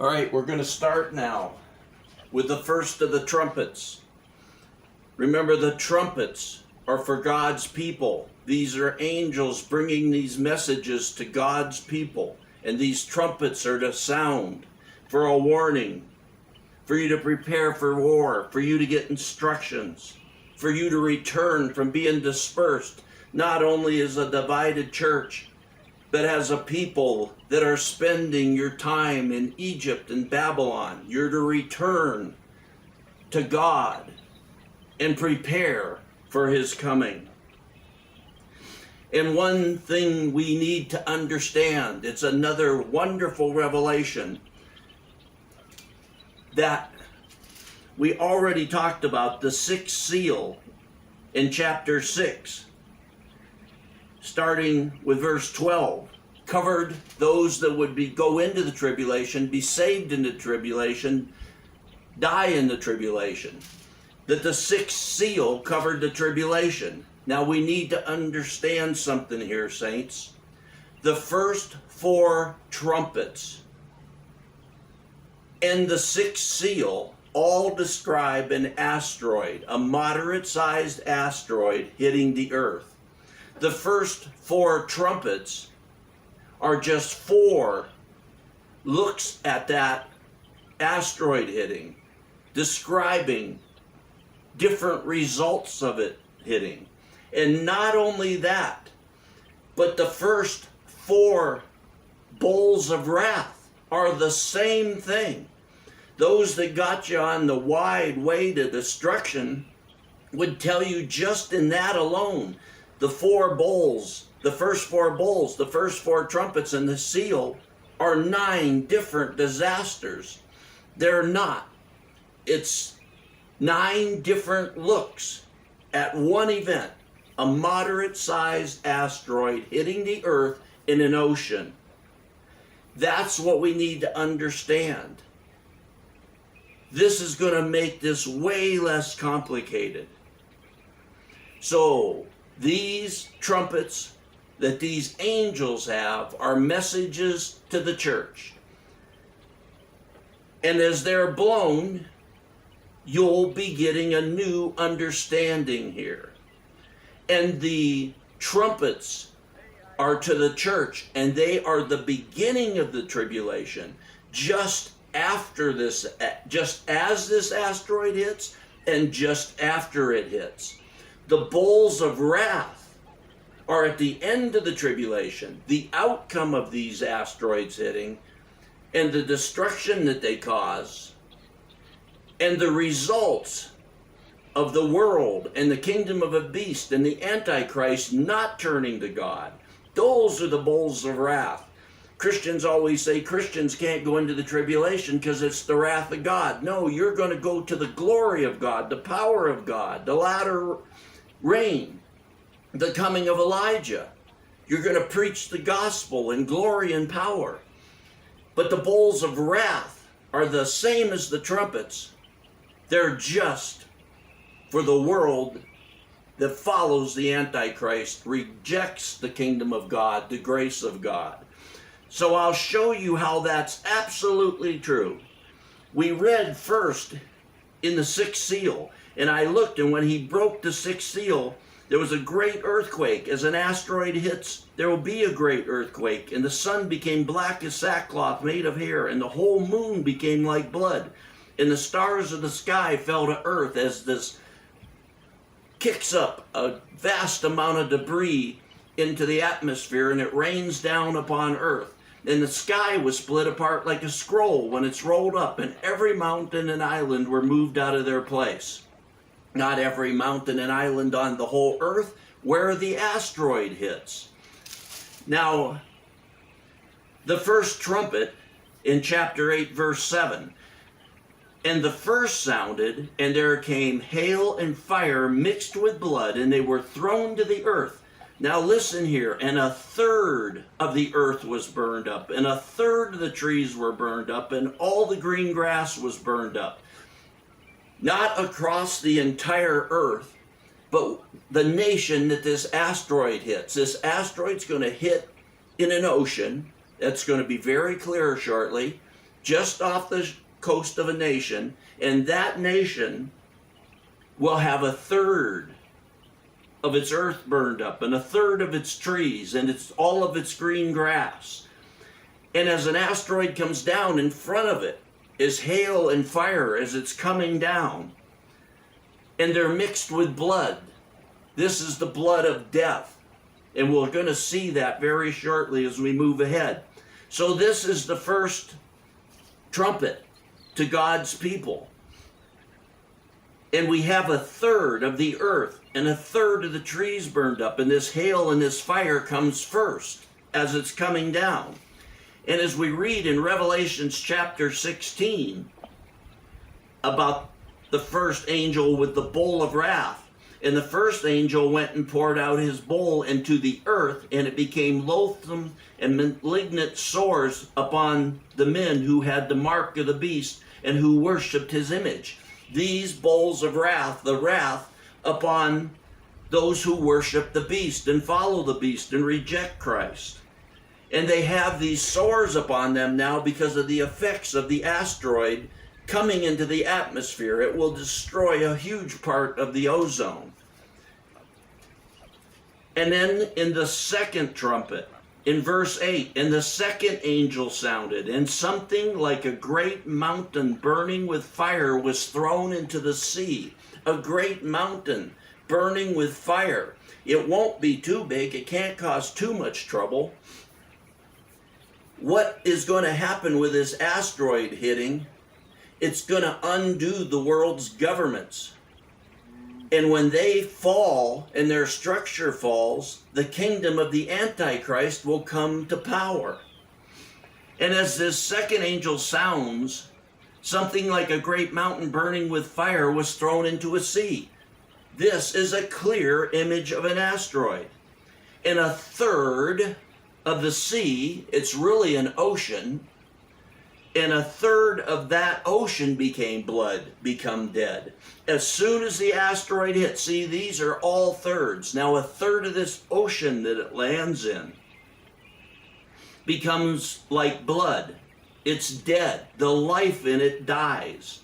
All right, we're going to start now with the first of the trumpets. Remember, the trumpets are for God's people. These are angels bringing these messages to God's people. And these trumpets are to sound for a warning, for you to prepare for war, for you to get instructions, for you to return from being dispersed, not only as a divided church, but as a people that are spending your time in Egypt and Babylon. You're to return to God and prepare for his coming. And one thing we need to understand, it's another wonderful revelation that we already talked about, the sixth seal in chapter 6, starting with verse 12, covered those that would go into the tribulation, be saved in the tribulation, die in the tribulation. That the sixth seal covered the tribulation. Now we need to understand something here, saints. The first four trumpets and the sixth seal all describe an asteroid, a moderate-sized asteroid hitting the earth. The first four trumpets are just four looks at that asteroid hitting, describing different results of it hitting. And not only that, but the first four bowls of wrath are the same thing. Those that got you on the wide way to destruction would tell you just in that alone, the four bowls, the first four bowls, the first four trumpets and the seal are 9 different disasters. They're not. It's 9 different looks at one event, a moderate-sized asteroid hitting the earth in an ocean. That's what we need to understand. This is going to make this way less complicated. So, these trumpets that these angels have are messages to the church. And as they're blown, you'll be getting a new understanding here. And the trumpets are to the church, and they are the beginning of the tribulation, just after this, just as this asteroid hits, and just after it hits. The bowls of wrath are at the end of the tribulation, the outcome of these asteroids hitting, and the destruction that they cause, and the results of the world and the kingdom of a beast and the Antichrist not turning to God. Those are the bowls of wrath. Christians always say Christians can't go into the tribulation because it's the wrath of God. No, you're going to go to the glory of God, the power of God, the latter rain, the coming of Elijah. You're going to preach the gospel in glory and power. But the bowls of wrath are the same as the trumpets. They're just for the world that follows the Antichrist, rejects the kingdom of God, the grace of God. So I'll show you how that's absolutely true. We read first in the sixth seal, and I looked, and when he broke the sixth seal, there was a great earthquake. As an asteroid hits, there will be a great earthquake, and the sun became black as sackcloth made of hair, and the whole moon became like blood, and the stars of the sky fell to earth as this kicks up a vast amount of debris into the atmosphere, and it rains down upon earth. And the sky was split apart like a scroll when it's rolled up, and every mountain and island were moved out of their place. Not every mountain and island on the whole earth, where the asteroid hits. Now, the first trumpet in chapter 8, verse 7. And the first sounded, and there came hail and fire mixed with blood, and they were thrown to the earth. Now listen here, and 1/3 of the earth was burned up, and 1/3 of the trees were burned up, and all the green grass was burned up. Not across the entire earth, but the nation that this asteroid hits. This asteroid's going to hit in an ocean. That's going to be very clear shortly. just off the coast of a nation, and that nation will have a third of its earth burned up, and a third of its trees, and all of its green grass. And as an asteroid comes down, in front of it is hail and fire as it's coming down. And they're mixed with blood. This is the blood of death. And we're going to see that very shortly as we move ahead. So this is the first trumpet to God's people. And we have a third of the earth and a third of the trees burned up. And this hail and this fire comes first as it's coming down. And as we read in Revelation chapter 16 about the first angel with the bowl of wrath, and the first angel went and poured out his bowl into the earth, and it became loathsome and malignant sores upon the men who had the mark of the beast and who worshipped his image. These bowls of wrath, the wrath upon those who worship the beast and follow the beast and reject Christ. And they have these sores upon them now because of the effects of the asteroid coming into the atmosphere. It will destroy a huge part of the ozone. And then in the second trumpet, in verse 8, and the second angel sounded, and something like a great mountain burning with fire was thrown into the sea. A great mountain burning with fire. It won't be too big. It can't cause too much trouble. What is going to happen with this asteroid hitting? It's going to undo the world's governments. And when they fall and their structure falls, the kingdom of the Antichrist will come to power. And as this second angel sounds, something like a great mountain burning with fire was thrown into a sea. This is a clear image of an asteroid. And a third of the sea, it's really an ocean, and a third of that ocean become dead. As soon as the asteroid hits, see, these are all thirds. Now a third of this ocean that it lands in becomes like blood. It's dead. The life in it dies.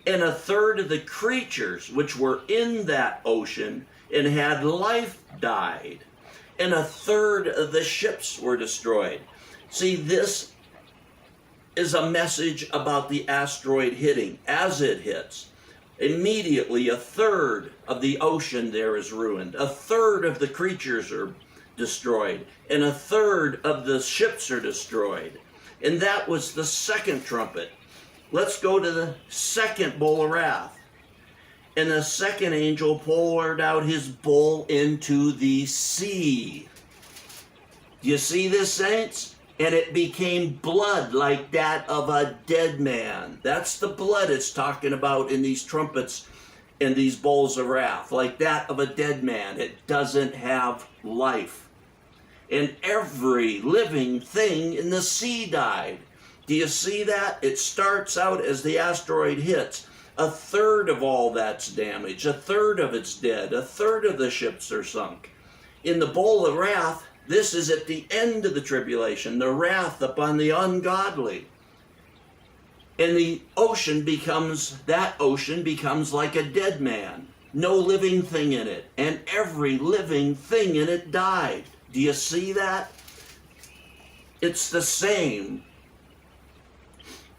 And a third of the creatures which were in that ocean and had life died. And a third of the ships were destroyed. See, this is a message about the asteroid hitting. As it hits, immediately a third of the ocean there is ruined. A third of the creatures are destroyed. And a third of the ships are destroyed. And that was the second trumpet. Let's go to the second bowl of wrath. And the second angel poured out his bowl into the sea. Do you see this, saints? And it became blood like that of a dead man. That's the blood it's talking about in these trumpets and these bowls of wrath, like that of a dead man. It doesn't have life. And every living thing in the sea died. Do you see that? It starts out as the asteroid hits. A third of all that's damaged. A third of it's dead. A third of the ships are sunk. In the bowl of wrath, this is at the end of the tribulation, the wrath upon the ungodly. And the ocean becomes like a dead man. No living thing in it. And every living thing in it died. Do you see that? It's the same.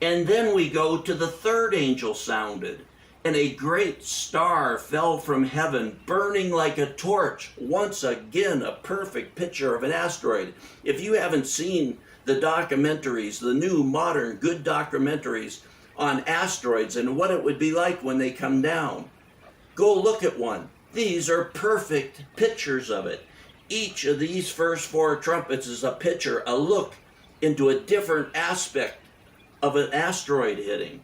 And then we go to the third angel sounded, and a great star fell from heaven, burning like a torch. Once again, a perfect picture of an asteroid. If you haven't seen the documentaries, the new, modern, good documentaries on asteroids and what it would be like when they come down, go look at one. These are perfect pictures of it. Each of these first four trumpets is a picture, a look into a different aspect of an asteroid hitting.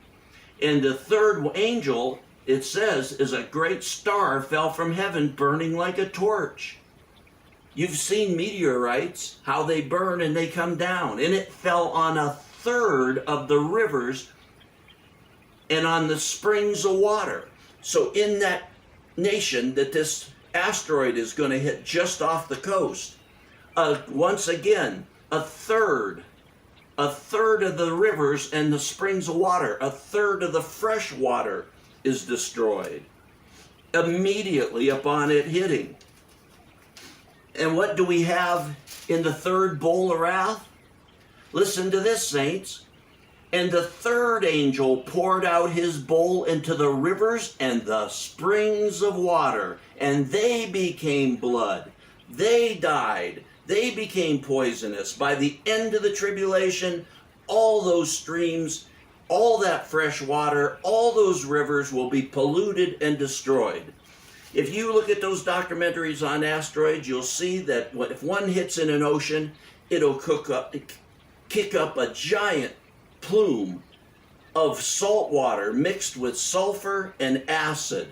And the third angel, it says, is a great star fell from heaven burning like a torch. You've seen meteorites, how they burn and they come down. And it fell on a third of the rivers and on the springs of water. So in that nation that this asteroid is going to hit just off the coast, once again, a third a third of the rivers and the springs of water, a third of the fresh water is destroyed immediately upon it hitting. And what do we have in the third bowl of wrath? Listen to this, saints. And the third angel poured out his bowl into the rivers and the springs of water, and they became blood. They died. They became poisonous. By the end of the tribulation, all those streams, all that fresh water, all those rivers will be polluted and destroyed. If you look at those documentaries on asteroids, you'll see that if one hits in an ocean, it'll kick up a giant plume of salt water mixed with sulfur and acid.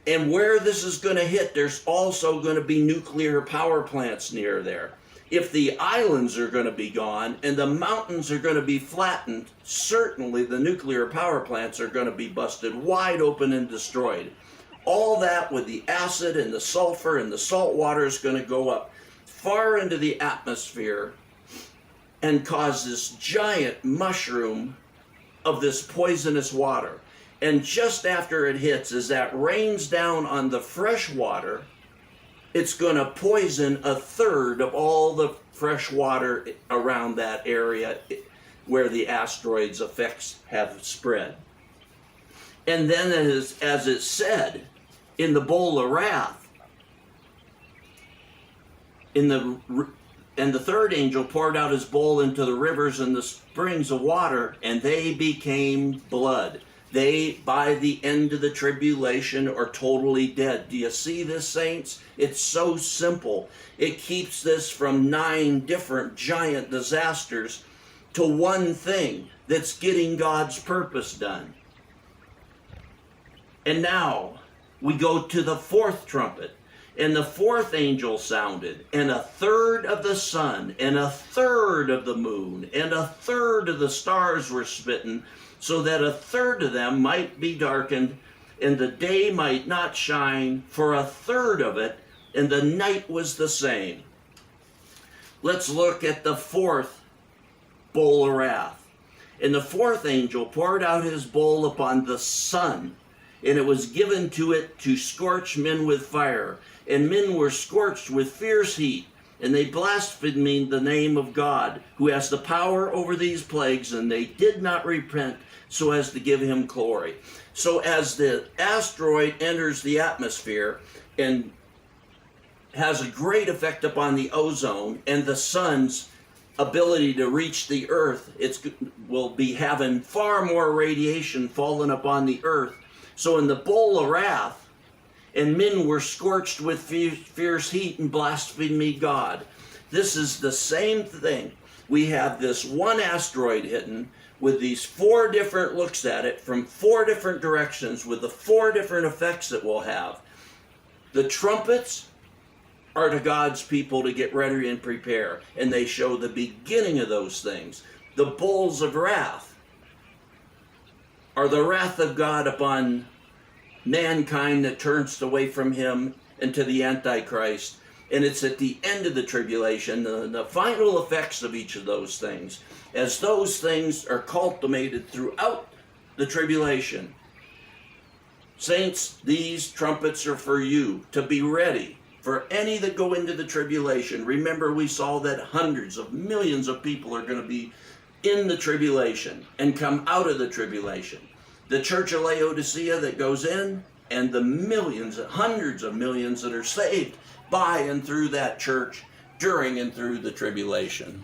And where this is going to hit, there's also going to be nuclear power plants near there. If the islands are going to be gone and the mountains are going to be flattened, certainly the nuclear power plants are going to be busted wide open and destroyed. All that with the acid and the sulfur and the salt water is going to go up far into the atmosphere and cause this giant mushroom of this poisonous water. And just after it hits, as that rains down on the fresh water, it's going to poison a third of all the fresh water around that area where the asteroid's effects have spread. And then as it said in the bowl of wrath, and the third angel poured out his bowl into the rivers and the springs of water, and they became blood. They, by the end of the tribulation, are totally dead. Do you see this, saints? It's so simple. It keeps this from 9 different giant disasters to one thing that's getting God's purpose done. And now we go to the 4th trumpet. And the 4th angel sounded, and a third of the sun, and a third of the moon, and a third of the stars were smitten, so that a third of them might be darkened, and the day might not shine for a third of it, and the night was the same. Let's look at the 4th bowl of wrath. And the 4th angel poured out his bowl upon the sun, and it was given to it to scorch men with fire. And men were scorched with fierce heat, and they blasphemed the name of God, who has the power over these plagues, and they did not repent so as to give him glory. So as the asteroid enters the atmosphere and has a great effect upon the ozone and the sun's ability to reach the earth, it will be having far more radiation falling upon the earth. So in the bowl of wrath, and men were scorched with fierce heat and blasphemed God. This is the same thing. We have this one asteroid hitting with these 4 different looks at it from 4 different directions with the 4 different effects it will have. The trumpets are to God's people to get ready and prepare, and they show the beginning of those things. The bowls of wrath are the wrath of God upon mankind that turns away from him and to the Antichrist. And it's at the end of the tribulation, the final effects of each of those things, as those things are culminated throughout the tribulation. Saints, these trumpets are for you to be ready for any that go into the tribulation. Remember, we saw that hundreds of millions of people are going to be in the tribulation and come out of the tribulation. The church of Laodicea that goes in, and the millions, hundreds of millions that are saved by and through that church during and through the tribulation.